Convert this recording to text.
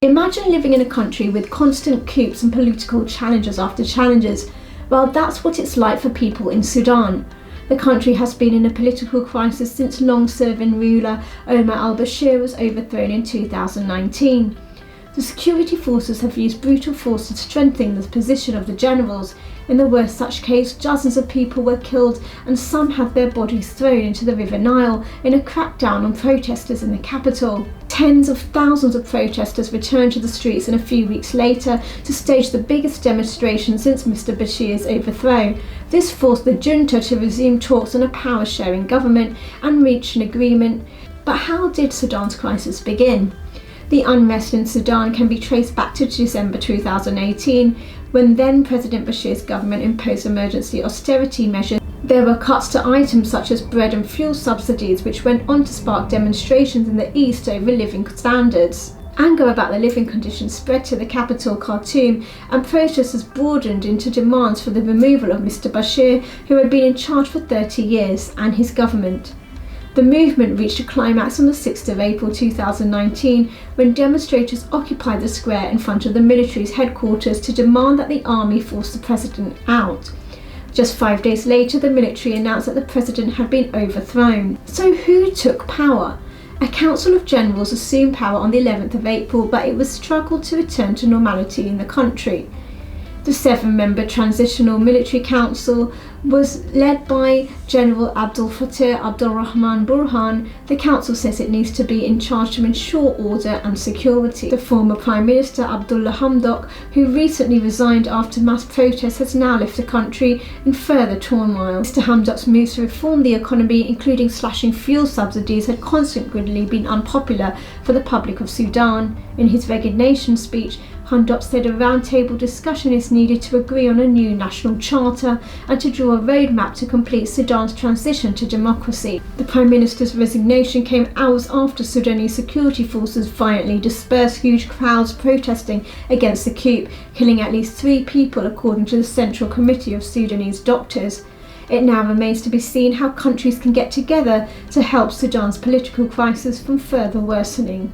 Imagine living in a country with constant coups and political challenges after challenges. Well, that's what it's like for people in Sudan. The country has been in a political crisis since long-serving ruler Omar al-Bashir was overthrown in 2019. The security forces have used brutal force to strengthen the position of the generals. In the worst such case, dozens of people were killed and some had their bodies thrown into the River Nile in a crackdown on protesters in the capital. Tens of thousands of protesters returned to the streets a few weeks later to stage the biggest demonstration since Mr. Bashir's overthrow. This forced the junta to resume talks on a power-sharing government and reach an agreement. But how did Sudan's crisis begin? The unrest in Sudan can be traced back to December 2018, when then President Bashir's government imposed emergency austerity measures. There were cuts to items such as bread and fuel subsidies, which went on to spark demonstrations in the east over living standards. Anger about the living conditions spread to the capital, Khartoum, and protesters broadened into demands for the removal of Mr. Bashir, who had been in charge for 30 years, and his government. The movement reached a climax on the 6th of April 2019 when demonstrators occupied the square in front of the military's headquarters to demand that the army force the president out. Just 5 days later, the military announced that the president had been overthrown. So who took power? A council of generals assumed power on the 11th of April, but it was struggled to return to normality in the country. The 7-member Transitional Military Council was led by General Abdel Fattah Abdulrahman Burhan. The council says it needs to be in charge to ensure order and security. The former Prime Minister Abdullah Hamdok, who recently resigned after mass protests, has now left the country in further turmoil. Mr. Hamdok's moves to reform the economy, including slashing fuel subsidies, had consequently been unpopular for the public of Sudan. In his resignation speech, Hamdok said a roundtable discussion is needed to agree on a new national charter and to draw a roadmap to complete Sudan's transition to democracy. The Prime Minister's resignation came hours after Sudanese security forces violently dispersed huge crowds protesting against the coup, killing at least 3 people according to the Central Committee of Sudanese Doctors. It now remains to be seen how countries can get together to help Sudan's political crisis from further worsening.